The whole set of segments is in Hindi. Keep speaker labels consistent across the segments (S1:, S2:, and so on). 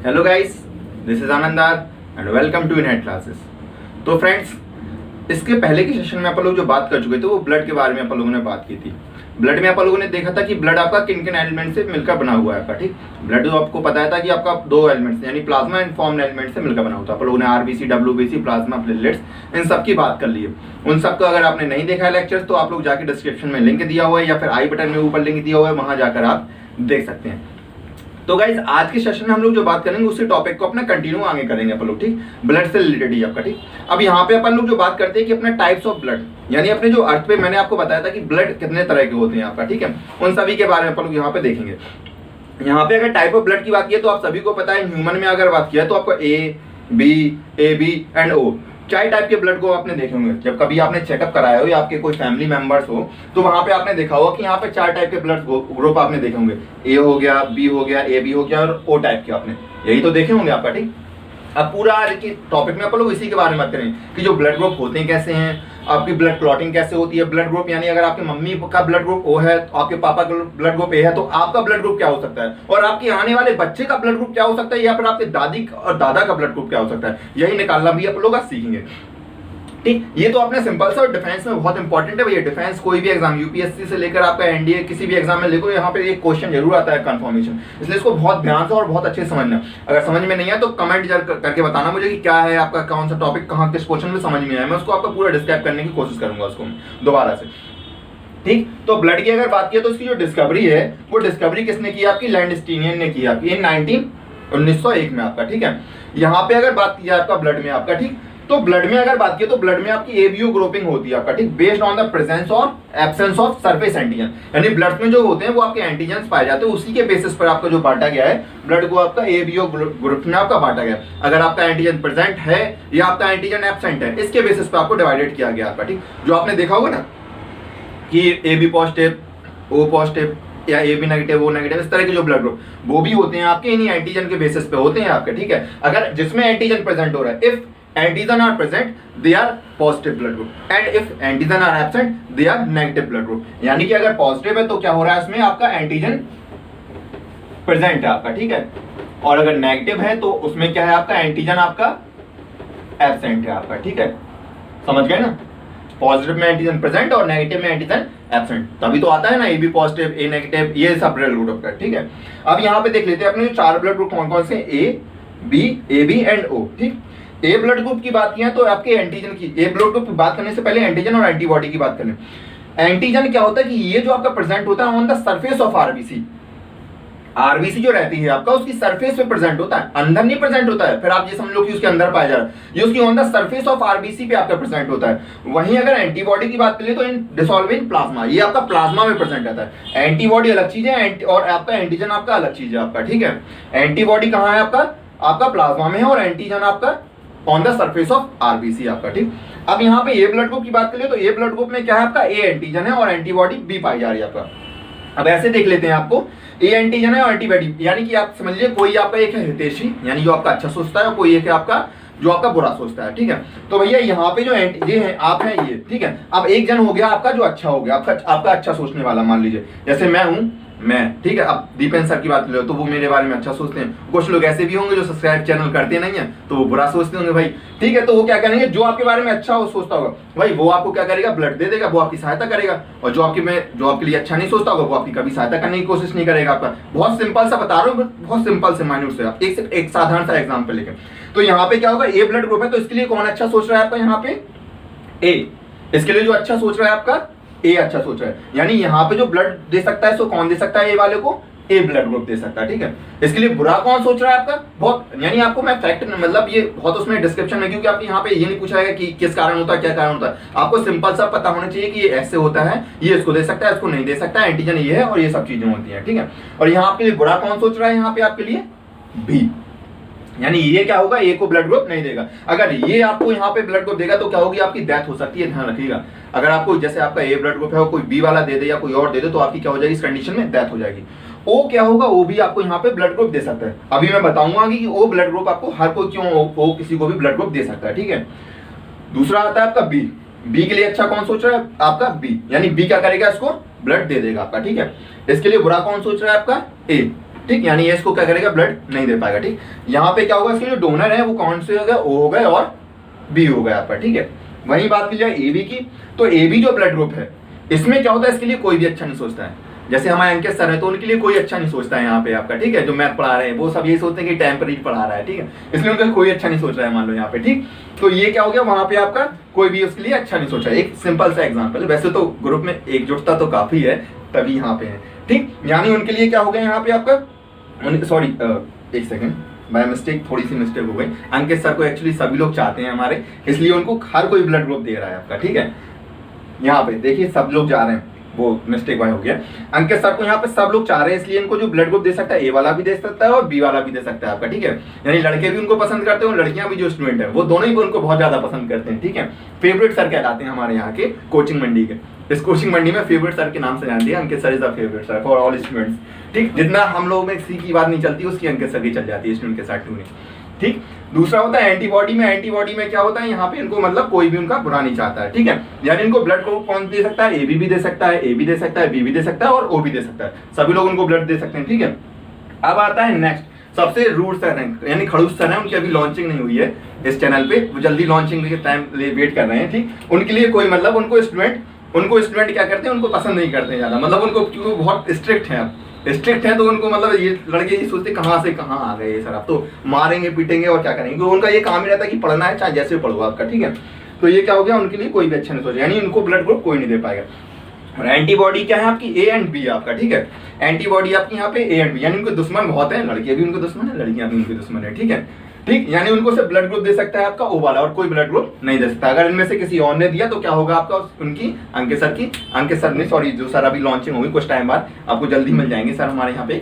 S1: हेलो गाइस, दिस इज आनंदार एंड वेलकम टू इनहेड क्लासेस। तो फ्रेंड्स, इसके पहले के सेशन में आप लोग जो बात कर चुके थे वो ब्लड के बारे में आप लोगों ने बात की थी। ब्लड में आप लोगों ने देखा था कि ब्लड आपका किन किन एलिमेंट से मिलकर बना हुआ है आपका। ठीक, ब्लड जो आपको बताया था कि आपका दो एलिमेंट्स यानी प्लाज्मा एंड फॉर्म्ड एलिमेंट से मिलकर बना होता है। आप लोगों ने आरबीसी, डब्ल्यूबीसी, प्लाज्मा, प्लेटलेट्स इन सब की बात कर ली है। उन सबको अगर आपने नहीं देखा है लेक्चर्स तो आप लोग जाके डिस्क्रिप्शन में लिंक दिया हुआ है या फिर आई बटन में ऊपर लिंक दिया हुआ है, वहां जाकर आप देख सकते हैं। तो गाइज, आज के सेशन में हम लोग जो बात करेंगे उसी टॉपिक को अपना कंटिन्यू आगे करेंगे अपन लोग। ठीक, ब्लड से रिलेटेड ही आपका। ठीक, अब यहाँ पे अपन लोग जो बात करते हैं कि अपने टाइप्स ऑफ ब्लड, यानी अपने जो अर्थ पे मैंने आपको बताया था कि ब्लड कितने तरह के होते हैं आपका। ठीक है, उन सभी के बारे में अपन लोग यहाँ पे देखेंगे। यहाँ पे अगर टाइप ऑफ ब्लड की बात की तो आप सभी को पता है, ह्यूमन में अगर बात किया तो आपको A B and O 4 type के ब्लड को आपने देखे होंगे। जब कभी आपने चेकअप कराया हो या आपके कोई फैमिली मेंबर्स हो तो वहां पे आपने देखा होगा कि यहाँ पे 4 टाइप के ब्लड ग्रुप आपने देखे होंगे। ए हो गया, बी हो गया, ए बी हो गया और ओ टाइप के आपने यही तो देखे होंगे आपका। ठीक, अब पूरा आज के टॉपिक में अपन लोग इसी के बारे में बात करेंगे कि जो ब्लड ग्रुप होते हैं कैसे हैं, आपकी ब्लड क्लॉटिंग कैसे होती है। ब्लड ग्रुप यानी अगर आपके मम्मी का ब्लड ग्रुप ओ है तो आपके पापा का ब्लड ग्रुप ए है तो आपका ब्लड ग्रुप क्या हो सकता है, और आपके आने वाले बच्चे का ब्लड ग्रुप क्या हो सकता है, या फिर आपके दादी और दादा का ब्लड ग्रुप क्या हो सकता है, यही निकालना भी आप लोग आज सीखेंगे। ठीक, ये तो अपने सिंपल सा और डिफेंस में बहुत इंपॉर्टेंट है भैया। डिफेंस कोई भी एग्जाम, यूपीएससी से लेकर आपका एनडीए किसी भी एग्जाम में देखो, यहाँ पे एक क्वेश्चन जरूर आता है कंफर्मेशन, इसलिए इसको बहुत ध्यान से और बहुत अच्छे से समझना। अगर समझ में नहीं है तो कमेंट करके बताना मुझे कि क्या है आपका, कौन सा टॉपिक कहाँ किस क्वेश्चन में समझ में आया, मैं उसको आपको पूरा डिस्क्राइब करने की कोशिश करूंगा उसको दोबारा से। ठीक, तो ब्लड की अगर बात की तो उसकी जो डिस्कवरी है वो डिस्कवरी किसने की, आपकी लैंडस्टीनियन ने की आपकी इन 1901 में आपका। ठीक है, यहाँ पे अगर बात की आपका ब्लड में आपका, ठीक, तो ब्लड में अगर बात की तो ब्लड में आपकी एबीओ ग्रुपिंग होती है आपका। ठीक, बेस्ड ऑन द प्रेजेंस और एब्सेंस ऑफ सरफेस एंटीजन, यानी ब्लड में जो होते हैं वो आपके एंटीजन पाए जाते हैं, उसी के बेसिस पर आपका जो बांटा गया है ब्लड को आपका एबीओ ग्रुप में आपका बांटा गया। अगर आपका एंटीजन प्रेजेंट है या आपका एंटीजन एब्सेंट है, इसके बेसिस पर आपको डिवाइडेड किया गया आपका। ठीक, जो आपने देखा होगा ना कि A B positive, O positive या A B negative, O negative, इस तरह के जो ब्लड ग्रुप वो भी होते हैं आपके इन्हीं एंटीजन के बेसिस पे होते हैं आपके। ठीक है, अगर जिसमें एंटीजन प्रेजेंट हो रहा है, if antigen are present they are positive blood group and if antigen are absent they are negative blood group. यानी कि अगर पॉजिटिव है तो क्या हो रहा है, इसमें आपका एंटीजन प्रेजेंट है आपका। ठीक है, और अगर नेगेटिव है तो उसमें क्या है, आपका एंटीजन आपका एब्सेंट है आपका। ठीक है, समझ गए ना, पॉजिटिव में एंटीजन प्रेजेंट और नेगेटिव में एंटीजन एब्सेंट, तभी तो आता है ना A B positive, A negative, ये सब ब्लड ग्रुप का। ठीक है, अब यहाँ पे देख लेते हैं अपने जो 4 ब्लड ग्रुप कौन कौन से, ए बी एंड ओ। ठीक, ए ब्लड ग्रुप की बात किया तो आपके एंटीजन की, ए ब्लड ग्रुप की बात करने से पहले एंटीजन और एंटीबॉडी की बात करें। एंटीजन क्या होता है कि ये जो आपका प्रेजेंट होता है on the surface of RBC, RBC जो रहती है आपका उसकी सरफेस पे प्रेजेंट होता है, अंदर नहीं प्रेजेंट होता है। फिर आप ये समझ लो कि उसके अंदर पाया जा रहा है, ये उसकी on the surface of RBC पे आपका प्रेजेंट होता है। वहीं अगर एंटीबॉडी की बात करें तो इन डिसॉल्व इन प्लाज्मा, ये आपका प्लाज्मा में प्रेजेंट रहता है। एंटीबॉडी अलग चीज है और आपका एंटीजन आपका अलग चीज है आपका। ठीक है, एंटीबॉडी कहाँ है आपका प्लाज्मा में है और एंटीजन आपका on the surface of RBC आपका। ठीक, अब यहाँ पे ए ब्लड ग्रुप की बात करें तो ए ब्लड ग्रुप में क्या है, आपका ए एंटीजन है और एंटीबॉडी बी पाई जा रही है आपका। अब ऐसे देख लेते हैं आपको, ए एंटीजन है और एंटीबॉडी, यानी कि आप समझिए कोई आपका एक है हितैषी यानी जो आपका अच्छा सोचता है और कोई एक है आपका जो आपका बुरा सोचता है। ठीक है, तो भैया यहाँ पे जो ये है आप हैं ये। ठीक है, अब एक जन हो गया आपका जो अच्छा हो गया, आपका अच्छा सोचने वाला, मान लीजिए जैसे मैं हूँ मैं। ठीक है, अब दीपेन सर की बात लो तो वो मेरे बारे में अच्छा सोचते हैं। कुछ लोग ऐसे भी होंगे जो सब्सक्राइब चैनल करते नहीं है तो वो बुरा सोचते होंगे भाई। ठीक है, तो वो क्या करेंगे, जो आपके बारे में अच्छा हो सोचता होगा भाई वो आपको क्या करेगा, ब्लड दे देगा, वो आपकी सहायता करेगा। और जो आपके लिए अच्छा नहीं सोचता होगा वो आपकी कभी सहायता करने की कोशिश नहीं करेगा आपका। बहुत सिंपल सा बता रहा हूँ, बहुत सिंपल से माइन्यूट से, आप एक साधारण सा एग्जाम्पल लेकर। तो यहाँ पे क्या होगा, ए ब्लड ग्रुप है तो इसके लिए कौन अच्छा सोच रहा है आपका, यहाँ पे ए, इसके लिए जो अच्छा सोच रहा है आपका ए अच्छा सोच रहा है। यानी यहाँ पे जो ब्लड दे सकता है सो कौन दे सकता है, ए वाले को ए ब्लड ग्रुप दे सकता है। ठीक है, इसके लिए बुरा कौन सोच रहा है आपका, बहुत, यानी आपको मैं फैक्ट मतलब ये बहुत उसमें डिस्क्रिप्शन में, क्योंकि आपको यहाँ पे ये नहीं पूछा जाएगा कि किस कारण होता है, क्या कारण होता है। आपको सिंपल सा पता होना चाहिए कि ये ऐसे होता है, ये इसको दे सकता है, इसको नहीं दे सकता, एंटीजन ये है और ये सब चीजें होती है। ठीक है, और यहाँ आपके लिए बुरा कौन सोच रहा है, यहाँ पे आपके लिए बी, यानी ये क्या होगा, ए को ब्लड ग्रुप नहीं देगा। अगर ये आपको यहाँ पे ब्लड ग्रुप देगा तो क्या होगी, आपकी डेथ हो सकती है, ध्यान रखिएगा। अगर आपको जैसे आपका ए ब्लड ग्रुप है और कोई बी वाला दे दे या कोई और दे दे तो आपकी क्या हो जाएगी, इस कंडीशन में डेथ हो जाएगी। ओ क्या होगा, ओ भी आपको यहाँ पे ब्लड ग्रुप दे सकता है। अभी मैं बताऊंगा कि ओ ब्लड ग्रुप आपको हर कोई क्यों ओ किसी को भी ब्लड ग्रुप दे सकता है। ठीक है, दूसरा आता है आपका बी। बी के लिए अच्छा कौन सोच रहा है, आपका बी, यानी बी क्या करेगा, इसको ब्लड दे देगा आपका। ठीक है, इसके लिए बुरा कौन सोच रहा है, आपका ए। ठीक, यानी ये इसको क्या करेगा, ब्लड नहीं दे पाएगा। ठीक, यहाँ पे क्या होगा, इसके जो डोनर है वो कौन से हो गए, ओ हो गए और बी हो गया आपका। ठीक है, वही बात की जाए ए बी की, तो ए बी जो ब्लड ग्रुप है इसमें क्या होता है, इसके लिए कोई भी अच्छा नहीं सोचता है। जैसे हमारे अंकित सर है तो उनके लिए कोई अच्छा नहीं सोचता है यहाँ पे आपका। ठीक है, जो मैथ पढ़ा रहे हैं वो सब ये सोचते हैं कि टेम्परेरी पढ़ा रहा है। ठीक है, इसलिए उनका कोई अच्छा नहीं सोच रहा है, मान लो यहाँ पे। ठीक, तो ये क्या हो गया, वहां पे आपका कोई भी उसके लिए अच्छा नहीं सोचा। एक सिंपल सा एग्जाम्पल, वैसे तो ग्रुप में एकजुटता तो काफी है तभी यहाँ पे है। ठीक, यानी उनके लिए क्या हो गया यहाँ पे आपका, सॉरी एक सेकेंड, बाय मिस्टेक थोड़ी सी मिस्टेक हो गई। अंकित सर को एक्चुअली सभी लोग चाहते हैं हमारे, इसलिए उनको हर कोई ब्लड ग्रुप दे रहा है आपका। ठीक है, यहाँ पे देखिए सब लोग जा रहे हैं, वो मिस्टेक वाई हो गया। अंकित सर को यहाँ पे सब लोग चाह रहे हैं, इसलिए इनको जो ब्लड ग्रुप दे सकता है ए वाला भी दे सकता है और बी वाला भी दे सकता है आपका। ठीक है, यानी लड़के भी उनको पसंद करते हैं और लड़कियां भी जो स्टूडेंट है वो दोनों ही उनको बहुत ज्यादा पसंद करते हैं। ठीक है, फेवरेट सर कहलाते हैं हमारे यहाँ के कोचिंग मंडी के। इस कोचिंग मंडी में फेवरेट सर के नाम से जानती है, Ankit sir is the favourite sir for all students. ठीक, जितना हम लोग में किसी की बात नहीं चलती उसकी अंकित सर की चल जाती है स्टूडेंट के साथ टूने। ठीक, दूसरा होता है एंटीबॉडी में। एंटीबॉडी में क्या होता है, यहाँ पे इनको मतलब कोई भी उनका बुरा नहीं चाहता है। ठीक है, यानी इनको ब्लड को कौन दे सकता है, ए बी भी दे सकता है, ए भी दे सकता है, बी भी दे सकता है और ओ भी दे सकता है, सभी लोग उनको ब्लड दे सकते हैं। ठीक है, अब आता है नेक्स्ट सबसे रूट सर है, यानी खड़ूस सर है, उनकी अभी लॉन्चिंग नहीं हुई है इस चैनल पे, वो जल्दी लॉन्चिंग के टाइम वेट कर रहे हैं। ठीक, उनके लिए कोई मतलब उनको स्टूडेंट क्या करते हैं, उनको पसंद नहीं करते हैं ज्यादा, मतलब उनको क्योंकि बहुत स्ट्रिक्ट है तो उनको मतलब ये लड़के ये सोचते कहाँ से कहाँ आ गए सर, आप तो मारेंगे पीटेंगे और क्या करेंगे, तो उनका ये काम ही रहता है कि पढ़ना है चाहे जैसे पढ़ो आपका। ठीक है, तो ये क्या हो गया, उनके लिए कोई भी अच्छा नहीं सोचा, यानी उनको ब्लड ग्रुप कोई नहीं दे पाएगा। और एंटीबॉडी क्या है आपकी, ए एंड बी आपका। ठीक है, एंटीबॉडी आपकी यहाँ पे ए एंड बी, यानी उनके दुश्मन बहुत है, लड़के भी उनके दुश्मन है, लड़कियां भी उनके दुश्मन है। ठीक है, ठीक, यानी उनको सिर्फ ब्लड ग्रुप दे सकता है आपका ओ वाला और कोई ब्लड ग्रुप नहीं दे सकता। अगर इनमें से किसी और ने दिया तो क्या होगा आपका, उनकी अंकित सर ने सॉरी जो सर अभी लॉन्चिंग होगी कुछ टाइम बाद, आपको जल्दी मिल जाएंगे सर हमारे यहाँ पे,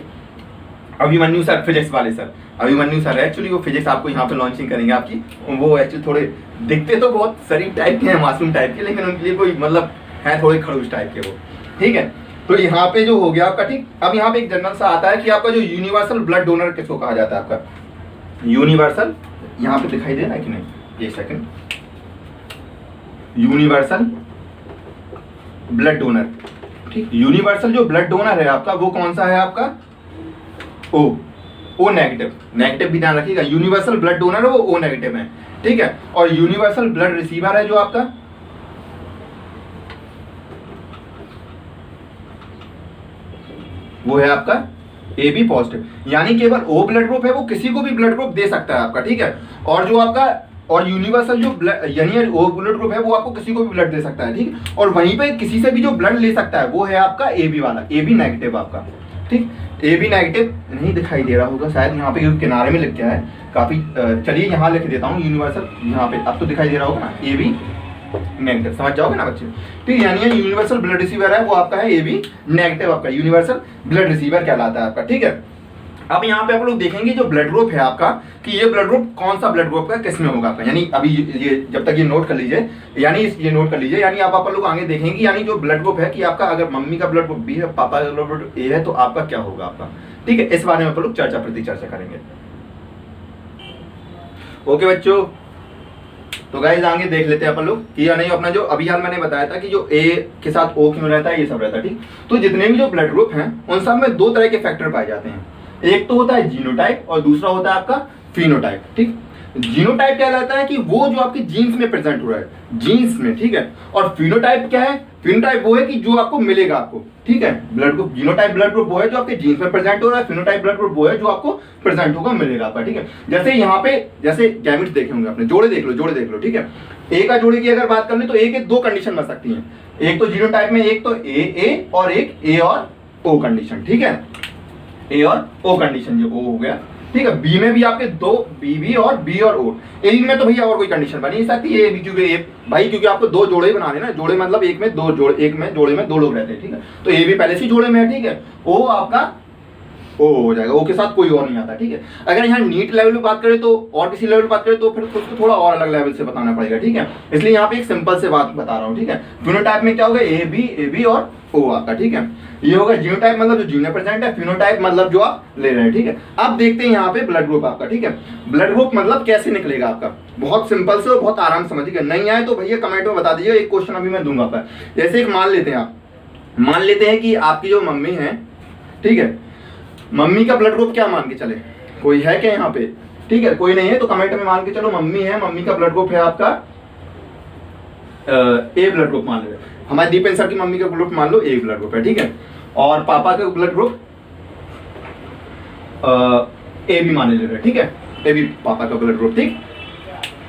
S1: अभिमन्यु सर, फिजिक्स वाले सर, अभिमन्यु सर है एक्चुअली, वो फिजिक्स आपको यहाँ पे लॉन्चिंग करेंगे आपकी। वो एक्चुअली थोड़े दिखते तो बहुत शरीफ टाइप के हैं, मासूम टाइप के, लेकिन उनके लिए कोई मतलब है थोड़े खड़ूस टाइप के वो। ठीक है, तो यहाँ पे जो हो गया आपका। ठीक, अब यहाँ पे एक जनरल सा आता है कि आपका जो यूनिवर्सल ब्लड डोनर किसको कहा जाता है आपका, यूनिवर्सल, यहाँ पे दिखाई दे रहा है कि नहीं, एक सेकंड, यूनिवर्सल ब्लड डोनर। ठीक, यूनिवर्सल जो ब्लड डोनर है आपका वो कौन सा है आपका, ओ नेगेटिव भी ध्यान रखिएगा, यूनिवर्सल ब्लड डोनर है वो ओ नेगेटिव है। ठीक है, और यूनिवर्सल ब्लड रिसीवर है जो आपका वो है आपका ए बी पॉजिटिव, यानी केवल ओ ब्लड ग्रुप है वो किसी को भी ब्लड ग्रुप दे सकता है आपका। ठीक है, और जो आपका और यूनिवर्सल जो यानी ओ ब्लड ग्रुप है वो आपको किसी को भी ब्लड दे सकता है। ठीक, और वहीं पे किसी से भी जो ब्लड ले सकता है वो है आपका ए बी वाला, ए बी नेगेटिव आपका। ठीक, ए बी नेगेटिव नहीं दिखाई दे रहा होगा शायद, यहाँ पे किनारे में लिख गया है काफी, चलिए यहाँ लिख देता हूँ यूनिवर्सल, यहाँ पे अब तो दिखाई दे रहा होगा ना, ए बी नेगेटिव, समझ जाओगे ना बच्चे। ठीक, यानी यूनिवर्सल ब्लड रिसीवर है वो आपका है ए बी नेगेटिव, आपका यूनिवर्सल ब्लड रिसीवर कहलाता है आपका। ठीक है, अब यहाँ पे आप लोग देखेंगे जो ब्लड ग्रुप है आपका कि ये ब्लड ग्रुप कौन सा ब्लड ग्रुप का किस में होगा आपका, यानी अभी ये जब तक ये नोट कर लीजिए, यानी आप लोग आगे देखेंगे, यानी जो ब्लड ग्रुप है कि आपका अगर मम्मी का ब्लड ग्रुप बी है, पापा का ब्लड ग्रुप ए है, तो आपका क्या होगा आपका। ठीक है, इस बारे में आप लोग चर्चा करेंगे। ओके बच्चों, तो गाइस आगे देख लेते हैं अपन लोग कि या नहीं अपना जो अभी हाल मैंने बताया था कि जो ए के साथ ओ क्यों रहता है, ये सब रहता है। ठीक, तो जितने भी जो ब्लड ग्रुप हैं उन सब में दो तरह के फैक्टर पाए जाते हैं, एक तो होता है जीनोटाइप और दूसरा होता है आपका फिनोटाइप। ठीक, जीनोटाइप क्या कहता है कि वो जो आपके जीन्स में प्रेजेंट हो रहा है, जीन्स में। ठीक है, और फिनोटाइप क्या है, फिनोटाइप वो है कि जो आपको मिलेगा आपको। ठीक है, blood group, genotype blood group वो है जो आपके जीन्स में प्रेजेंट हो रहा है, फिनोटाइप ब्लड ग्रुप वो है जो आपको प्रेजेंट होगा, मिलेगा आपका। ठीक है, जैसे यहाँ पे जैसे गैमेट्स देखे होंगे आपने, जोड़े देख लो। ठीक है, ए का जोड़े की अगर बात कर ले तो ए के दो कंडीशन बन सकती हैं, एक तो जीनोटाइप में एक तो ए और एक ए और ओ कंडीशन। ठीक है, ए और ओ कंडीशन, जो ओ हो गया। ठीक है, बी में भी आपके दो बी और बी और ओ, ए में तो भैया और कोई कंडीशन बनी नहीं सकती, ए बी, क्योंकि ए भाई क्योंकि आपको दो जोड़े ही बनाने ना, जोड़े मतलब एक में जोड़े में दो लोग रहते हैं। ठीक है, तो ए भी पहले से जोड़े में है। ठीक है, ओ आपका ओ हो जाएगा, ओ के साथ कोई और नहीं आता। ठीक है, अगर यहाँ नीट लेवल पे बात करें तो और किसी लेवल पे बात करें तो फिर उसको थोड़ा और अलग लेवल से बताना पड़ेगा। ठीक है, इसलिए यहाँ पे एक सिंपल से बात बता रहा हूँ। ठीक है, फिनोटाइप में क्या होगा, ए बी और ओ आपका। ठीक है, ये होगा जीनोटाइप मतलब जो जीन में प्रेजेंट है, फिनोटाइप मतलब जो आप ले रहे हैं। ठीक है, अब देखते हैं यहाँ पे ब्लड ग्रुप आपका। ठीक है, ब्लड ग्रुप मतलब कैसे निकलेगा आपका, बहुत सिंपल से और बहुत आराम समझिएगा, नहीं आए तो भैया कमेंट में बता दीजिए, एक क्वेश्चन अभी मैं दूंगा आपका। जैसे एक मान लेते हैं कि आपकी जो मम्मी है, ठीक है, मम्मी का ब्लड ग्रुप क्या मान के चले, कोई है क्या यहाँ पे? ठीक है, कोई नहीं है तो कमेंट में मान के चलो मम्मी है, मम्मी का ब्लड ग्रुप है आपका ए ब्लड ग्रुप मान लो। हमारे दीपेन सर की मम्मी का ग्रुप मान लो ए ब्लड ग्रुप है, ठीक है। और पापा का ब्लड ग्रुप ए भी मान ले रहे, ठीक है, ए भी पापा का ब्लड ग्रुप, ठीक।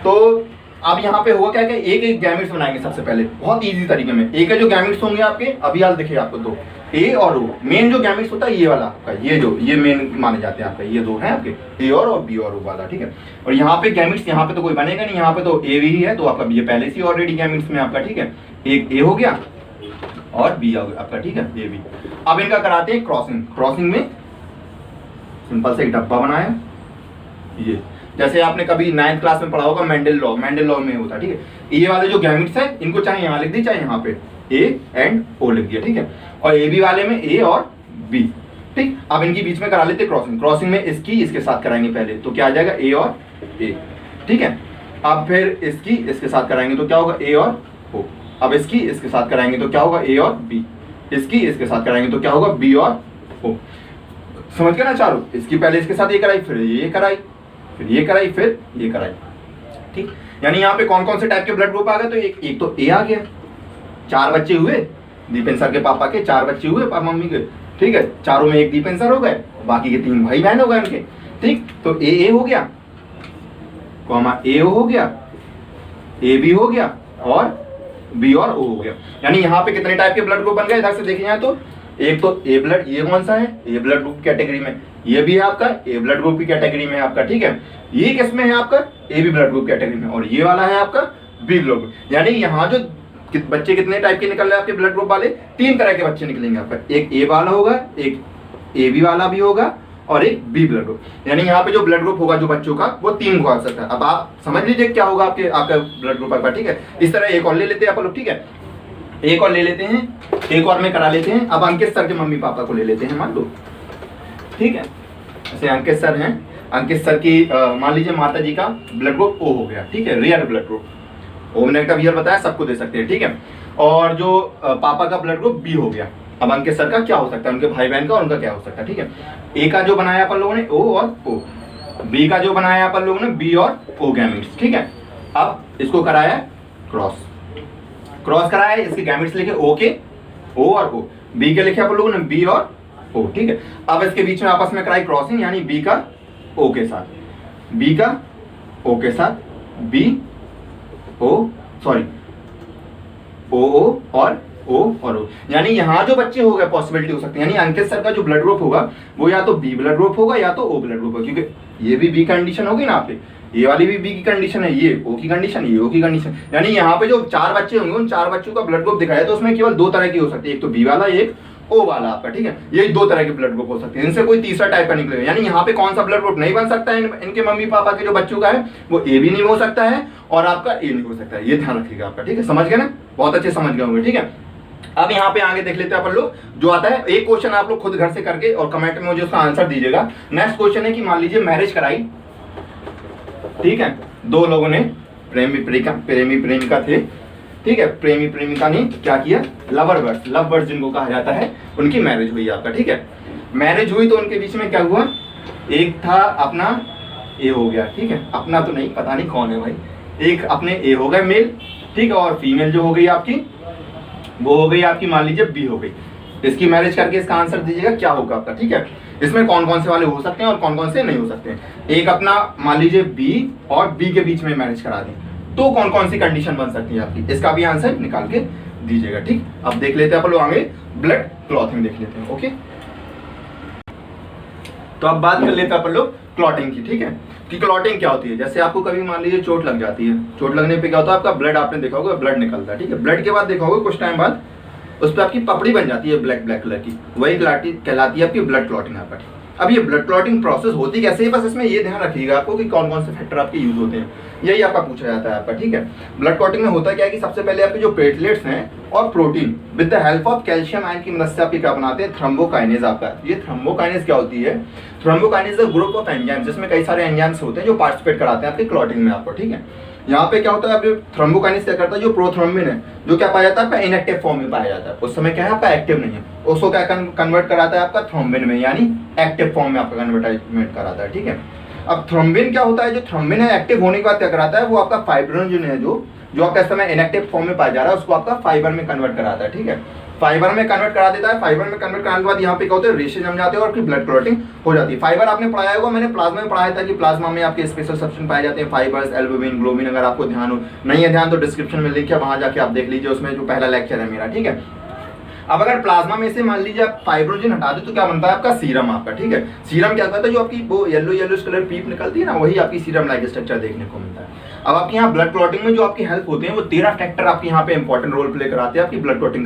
S1: तो अब यहाँ पे होगा क्या कि एक एक गैमेट्स बनाएंगे सबसे पहले, बहुत इजी तरीके में। ए के जो गैमेट्स होंगे आपके, अभी हाल देखिए आपको दो, ए और ओ। मेन जो गैमेट्स होता है ये वाला आपका, ये मेन माने जाते हैं आपका, ये दो हैं आपके, ए और बी और ओ वाला, ठीक है। और यहाँ पे गैमेट्स यहाँ पे तो कोई बनेगा नहीं, यहाँ पे तो ए भी है, तो आपका ये पहले से ऑलरेडी गैमेट्स में आपका, ठीक है। एक ए हो गया और बी आपका, ठीक है, ए बी। अब इनका कराते हैं क्रॉसिंग। क्रॉसिंग में सिंपल से एक डब्बा बनाया, ये जैसे आपने कभी 9th क्लास में पढ़ा होगा मेंडल लॉ में होता है, ठीक है। ये वाले जो गैमेट्स हैं इनको चाहे यहाँ लिख दी, चाहे यहाँ पे ए एंड ओ लिख दिया, ठीक है। और ए बी वाले में ए और बी, ठीक। अब इनके बीच में करा लेते क्रॉसिंग। क्रॉसिंग में इसकी इसके साथ कराएंगे पहले, तो क्या आ जाएगा ए और ए, ठीक है। अब फिर इसकी इसके साथ कराएंगे तो क्या होगा ए और ओ। अब इसकी इसके साथ कराएंगे तो क्या होगा ए और बी। इसकी इसके साथ कराएंगे तो क्या होगा बी और ओ। समझ गए ना चारों? इसकी पहले इसके साथ ये कराई, फिर ये कराई, फिर ये कराई, फिर ये कराई, ठीक। यानी यहाँ पे कौन कौन से टाइप के ब्लड ग्रुप आ गए? तो एक तो ए आ गया, 4 बच्चे हुए दीपेन सर के पापा के, 4 बच्चे हुए पापा मम्मी के, ठीक है। चारों में एक दीपेन सर हो गए, बाकी के 3 भाई बहन हो गए उनके, ठीक। तो ए हो गया, कॉमा ए हो गया, ए बी हो गया और बी और ओ हो गया। यानी यहाँ पे कितने टाइप के ब्लड ग्रुप बन गए? इधर से देखे जाए तो एक तो ए ब्लड, ये कौन सा है? ए ब्लड ग्रुप कैटेगरी में। ये भी है आपका ए ब्लड ग्रुप की कैटेगरी में आपका, ठीक है। ये किसमें है आपका? A B blood group category में। और ये वाला है आपका बी ब्लड ग्रुप। यानी यहाँ जो बच्चे कितने टाइप के निकल रहे हैं आपके ब्लड ग्रुप वाले? 3 तरह के बच्चे निकलेंगे आपका। एक ए वाला होगा, एक ए बी वाला भी होगा और एक बी ब्लड ग्रुप। यानी यहाँ पे जो ब्लड ग्रुप होगा जो बच्चों का, वो 3 को आ सकता है। अब आप समझ लीजिए क्या होगा आपका ब्लड ग्रुप आपका, ठीक है। इस तरह एक और ले लेते हैं आप लोग, ठीक है। एक और ले लेते हैं, एक और में करा लेते हैं। अब अंकित सर के मम्मी पापा को ले लेते हैं मान लो, ठीक है। जैसे अंकित सर हैं, अंकित सर की मान लीजिए माता जी का ब्लड ग्रुप ओ हो गया, ठीक है, rare blood group. O negative ईयर बताया, सबको दे सकते हैं, ठीक है। और जो पापा का ब्लड ग्रुप बी हो गया। अब अंकित सर का क्या हो सकता है? उनके भाई बहन का, उनका क्या हो सकता है, ठीक है। ए का जो बनाया अपन लोगों ने ओ और ओ, बी का जो बनाया अपन लोगों ने बी और ओ गैमेट्स, ठीक है। अब इसको कराया क्रॉस कराया, इसके गैमेट्स लिखे ओ के ओ और ओ, बी के लिखे अपन लोगों ने बी और ओ, ठीक है। अब इसके बीच में आपस में कराई क्रॉसिंग, यानी बी का ओ के साथ, बी का ओ के साथ, बी ओ सॉरी ओ और ओ। यानी यहाँ जो बच्चे हो गए पॉसिबिलिटी हो सकती है, यानी अंकित सर का जो ब्लड ग्रुप होगा वो या तो बी ब्लड ग्रुप होगा या तो ओ ब्लड ग्रुप होगा, क्योंकि ये भी बी कंडीशन होगी ना आपके, ये वाली भी बी की कंडीशन है, ये ओ की कंडीशन, ये ओ की कंडीशन। यानी यहाँ पे जो 4 बच्चे होंगे उन 4 बच्चों का ब्लड ग्रुप दिखाया तो उसमें केवल 2 तरह की हो सकती है, एक तो बी वाला, एक ओ वाला आपका, ठीक है। ये 2 तरह के ब्लड ग्रुप हो सकते हैं, इनसे कोई तीसरा टाइप का निकलेगा। यानी यहाँ पे कौन सा ब्लड ग्रुप नहीं बन सकता है इनके मम्मी पापा के जो बच्चों का है, वो ए भी नहीं हो सकता है और आपका ए नहीं हो सकता है। ये ध्यान रखिएगा आपका, ठीक है। समझ गए ना? बहुत अच्छे समझ गए होंगे, ठीक है। अब यहाँ पे आगे देख लेते हैं अपन लोग, जो आता है एक क्वेश्चन आप लोग खुद घर से करके और कमेंट में मुझे उसका आंसर दीजिएगा। नेक्स्ट क्वेश्चन है कि मान लीजिए मैरिज कराई, ठीक है, 2 लोगों ने, प्रेमी प्रेमिका थे, ठीक है। प्रेमी प्रेमिका ने क्या किया? लव बर्ड्स जिनको कहा जाता है, उनकी मैरिज हुई आपका, ठीक है। मैरिज हुई तो उनके बीच में क्या हुआ? एक था अपना ए हो गया, ठीक है, अपना तो नहीं, पता नहीं कौन है भाई, एक अपने ए हो गए मेल, ठीक है। और फीमेल जो हो गई आपकी, वो हो गई आपकी मान लीजिए बी हो गई। इसकी मैरिज करके इसका आंसर दीजिएगा क्या होगा आपका, ठीक है। इसमें कौन कौन से वाले हो सकते हैं और कौन कौन से नहीं हो सकते हैं। एक अपना मान लीजिए बी और बी के बीच में मैरिज करा दी, तो कौन कौन सी कंडीशन बन सकती है आपकी, इसका भी आंसर निकाल के दीजिएगा, ठीक। अब देख लेते हैं अपन लोग आगे ब्लड क्लॉटिंग देख लेते हैं, ओके। तो अब बात कर लेते हैं अपन लोग क्लॉटिंग की, ठीक है, कि क्लॉटिंग क्या होती है। जैसे आपको कभी मान लीजिए चोट लग जाती है, चोट लगने पे क्या होता है आपका ब्लड, आपने देखा होगा ब्लड निकलता है, ठीक है। ब्लड के बाद देखा होगा कुछ टाइम बाद उस पर आपकी पपड़ी बन जाती है ब्लैक कलर की, वही कहलाती है आपकी ब्लड क्लॉटिंग आपका। अब ये ब्लड क्लॉटिंग प्रोसेस होती कैसे है, बस इसमें ये ध्यान रखिएगा आपको कि कौन कौन से फैक्टर आपके यूज होते हैं, यही आपका पूछा जाता है आपका, ठीक है। ब्लड क्लॉटिंग में होता क्या है कि सबसे पहले आपके जो प्लेटलेट्स हैं और protein with the help of calcium ion की मदद से आपके क्या बनाते हैं? थ्रोम्बोकाइनेज आपका। ये थ्रोम्बोकाइनेज क्या होती है? थ्रोम्बोकाइनेज ग्रुप ऑफ एंजाइम जिसमें कई सारे एंजाइम्स होते हैं जो पार्टिसिपेट कराते हैं आपके क्लॉटिंग में आपको, ठीक है। यहाँ पे क्या होता है, अब थ्रोम्बोकाइनेस क्या करता है, जो प्रोथ्रोम्बिन है जो क्या पाया जाता है आपका इनएक्टिव फॉर्म में पाया जाता है, उस समय क्या है आपका एक्टिव नहीं है, उसको क्या कन्वर्ट कराता है आपका थ्रोम्बिन में, यानी एक्टिव फॉर्म में आपका कन्वर्टाइजमेंट कराता है। ठीक है, अब थ्रोम्बिन क्या होता है, जो थ्रोम्बिन है एक्टिव होने के बाद क्या कराता है, वो आपका फाइब्रिनोजन है जो आपका इस समय इनएक्टिव फॉर्म में पाया जा रहा है, उसको आपका फाइबर में कन्वर्ट कराता है। ठीक है, फाइबर में कन्वर्ट करा देता है। फाइबर में कन्वर्ट कराने के बाद यहाँ पे क्या होता है, रेशे जम जाते हैं और फिर ब्लड क्लॉटिंग हो जाती है। फाइबर आपने पढ़ाया होगा, मैंने प्लाज्मा में पढ़ाया था कि प्लाज्मा में आपके स्पेशल सब्सटेंस पाए जाते हैं, फाइबर्स, एल्बुमिन, ग्लोबिन। अगर आपको ध्यान हो, नहीं है ध्यान तो डिस्क्रिप्शन में लिंक है, वहां जाके आप देख लीजिए, उसमें जो पहला लेक्चर है मेरा। ठीक है, अब अगर प्लाज्मा में से मान लीजिए आप फाइब्रोजिन हटा दो तो क्या बनता है आपका सीरम आपका। ठीक है, सीरम क्या करता है, जो आपकी वो येलो कलर पीप निकलती है ना, वही आपकी सीरम लाइक स्ट्रक्चर देखने को मिलता है। अब आपके यहाँ ब्लड क्लॉटिंग में जो आपकी हेल्प होते हैं, वो 13 फैक्टर आपके यहाँ पे इंपॉर्टेंट रोल प्ले कराते हैं आपकी ब्लड क्लॉटिंग